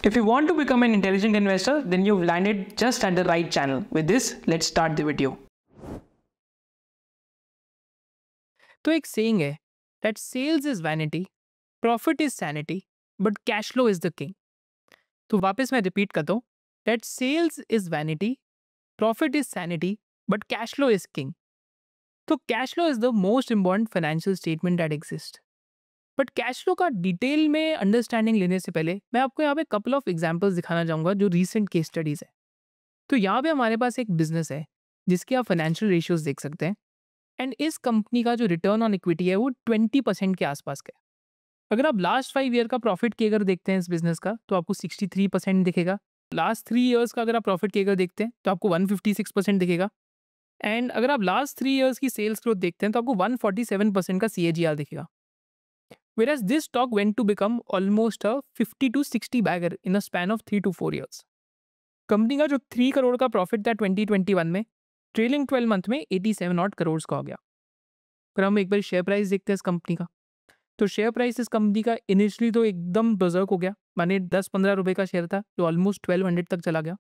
If you want to become an intelligent investor, then you've landed just at the right channel. With this, let's start the video. तो एक saying है that sales is vanity, profit is sanity, but cash flow is the king. तो वापस मैं repeat करता हूँ that sales is vanity, profit is sanity, but cash flow is king. तो cash flow is the most important financial statement that exists. But cash flow का detail में understanding लेने से पहले मैं आपको यहाँ पे कपल ऑफ एग्जांपल्स दिखाना चाहूँगा जो रीसेंट केस स्टडीज़ है। तो यहाँ पे हमारे पास एक बिजनेस है जिसके आप फाइनेंशियल रेशियोज देख सकते हैं एंड इस कंपनी का जो रिटर्न ऑन इक्विटी है वो 20% के आसपास का है। अगर आप लास्ट 5 ईयर का प्रॉफिट की अगर देखते हैं इस बिजनेस का तो आपको 63% दिखेगा। लास्ट 3 ईयर्स का अगर आप प्रॉफिट की अगर देखते हैं तो आपको 156% दिखेगा एंड अगर आप लास्ट 3 ईयर्स की सेल्स ग्रोथ देखते हैं तो आपको 147% का CAGR दिखेगा। Whereas this stock went to become almost a 50 to 60 bagger in a span of 3 to 4 years. Company का जो 3 करोड़ का प्रॉफिट था 2021 में ट्रेलिंग 12 मंथ में 87 ऑड करोड़ का हो गया। फिर हम एक बार शेयर प्राइस देखते हैं इस कंपनी का। तो शेयर प्राइस इस कंपनी का इनिशियली तो एकदम बजर्क हो गया, माने 10-15 रुपए का शेयर था जो ऑलमोस्ट 1200 तक चला गया।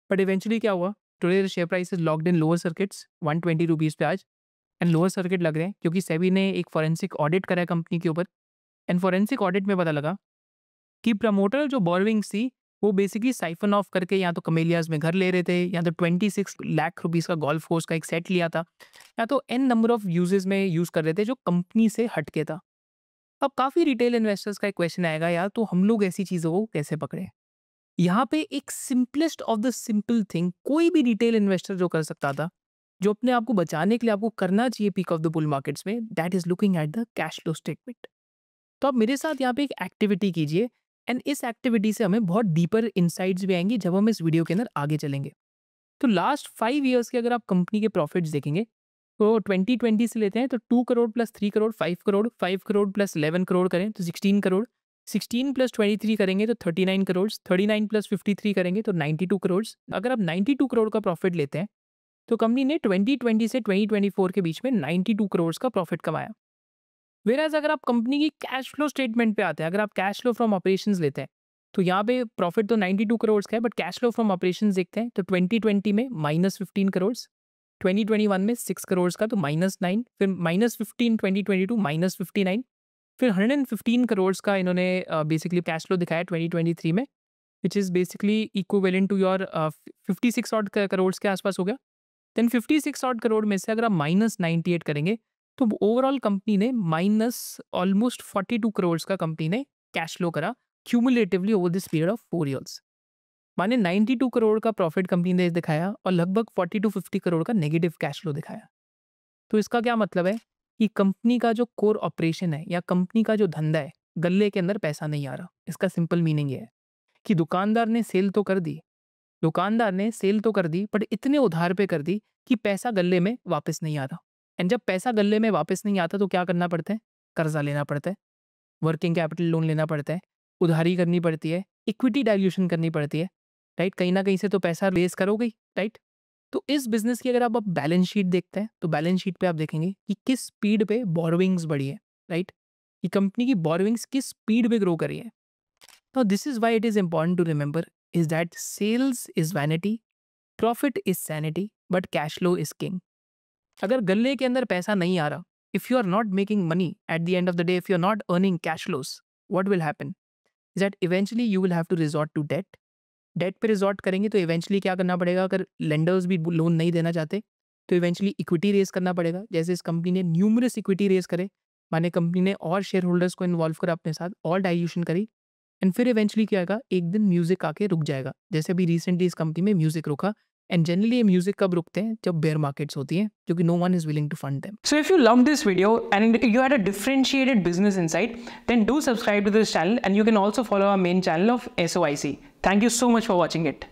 बट इवेंचुअली क्या हुआ, today the share price is locked in lower circuits 120 rupees पे आज एंड लोअर सर्किट लग रहे हैं क्योंकि सेबी ने एक फॉरेंसिक ऑडिट करा है कंपनी के ऊपर एंड फॉरेंसिक ऑडिट में पता लगा कि प्रमोटर जो बोरोविंग्स थी वो बेसिकली साइफन ऑफ करके या तो कमेलियाज में घर ले रहे थे या तो 26 लाख रुपीज़ का गोल्फ कोर्स का एक सेट लिया था या तो एन नंबर ऑफ यूजेस में यूज़ कर रहे थे जो कंपनी से हटके था। अब काफ़ी रिटेल इन्वेस्टर्स का एक क्वेश्चन आएगा, यार तो हम लोग ऐसी चीज़ों को कैसे पकड़े। यहाँ पे एक simplest of the simple thing कोई भी रिटेल इन्वेस्टर जो कर सकता था, जो अपने आप को बचाने के लिए आपको करना चाहिए peak of the bull markets में, that is looking at the cash flow statement. तो आप मेरे साथ यहाँ पे एक एक्टिविटी कीजिए एंड इस एक्टिविटी से हमें बहुत डीपर इनसाइट्स भी आएंगी जब हम इस वीडियो के अंदर आगे चलेंगे। तो लास्ट 5 ईयर्स के अगर आप कंपनी के प्रॉफिट्स देखेंगे तो 2020 से लेते हैं तो 2 करोड़ प्लस 3 करोड़ 5 करोड़, 5 करोड़ प्लस 11 करोड़ करें तो 16 करोड़, 16 प्लस 23 करेंगे तो 39 करोड़, 39 प्लस 53 करेंगे तो 92 करोड़। अगर आप 92 करोड़ का प्रॉफिट लेते हैं तो कंपनी ने 2020 से 2024 के बीच में 92 करोड़ का प्रॉफिट कमाया। वेराज अगर आप कंपनी की कैश फ्लो स्टेटमेंट पे आते हैं, अगर आप कैश फ्लो फ्रॉम ऑपरेशंस लेते हैं तो यहाँ पे प्रॉफिट तो 92 करोड़ का है but cash flow from operations देखते हैं तो 2020 में -15 करोड़, 2021 में 6 करोड़ का तो -9, फिर -15 2022 -59, फिर 115 करोड़ का इन्होंने बेसिकली कैश फ्लो दिखाया 2023 में, which is basically equivalent to your 56 odd crore के आसपास हो गया। देन 56 ऑड करोड़ में से अगर आप -98 करेंगे तो ओवरऑल कंपनी ने माइनस ऑलमोस्ट 42 करोड़ का कंपनी ने कैश फ्लो करा cumulatively over this period of 4 years. माने 92 करोड़ का प्रॉफिट कंपनी ने दिखाया और लगभग 40 to 50 करोड़ का नेगेटिव कैश फ्लो दिखाया। तो इसका क्या मतलब है कि कंपनी का जो कोर ऑपरेशन है या कंपनी का जो धंधा है, गल्ले के अंदर पैसा नहीं आ रहा। इसका सिंपल मीनिंग ये है कि दुकानदार ने सेल तो कर दी, बट इतने उधार पे कर दी कि पैसा गल्ले में वापस नहीं आ रहा। एंड जब पैसा गल्ले में वापस नहीं आता तो क्या करना पड़ता है, कर्जा लेना पड़ता है, वर्किंग कैपिटल लोन लेना पड़ता है, उधारी करनी पड़ती है, इक्विटी डाइल्यूशन करनी पड़ती है, राइट। कहीं ना कहीं से तो पैसा रेस करोगे, राइट। तो इस बिजनेस की अगर आप बैलेंस शीट देखते हैं तो बैलेंस शीट पे आप देखेंगे कि किस स्पीड पे बोरोविंग्स बढ़ी है, राइट। कि कंपनी की बोरोविंग्स किस स्पीड पे ग्रो करी है। तो this is why it is important to remember is that sales is vanity, profit is sanity, but cash flow is king. अगर गल्ले के अंदर पैसा नहीं आ रहा, if you are not making money at the end of the day, if you are not earning cash flows, what will happen is that eventually you will have to resort to debt. Debt पे resort करेंगे तो eventually क्या करना पड़ेगा, अगर lenders भी loan नहीं देना चाहते तो इवेंचुअली इक्विटी रेज करना पड़ेगा। जैसे इस कंपनी ने न्यूमरस इक्विटी रेज करे, माने कंपनी ने और शेयर होल्डर्स को इन्वॉल्व करा अपने साथ और डाइल्यूशन करी एंड फिर इवेंचुअली क्या आएगा, एक दिन म्यूजिक आके रुक जाएगा। जैसे अभी रिसेंटली इस कंपनी में म्यूजिक रुका एंड जनरली ये म्यूजिक कब रुकते हैं, जब बेयर मार्केट्स होती हैं, जो कि no one is willing to fund them. So if you loved this video and you had a differentiated business insight, then do subscribe to this channel and you can also follow our main channel of SOIC. Thank you so much for watching it.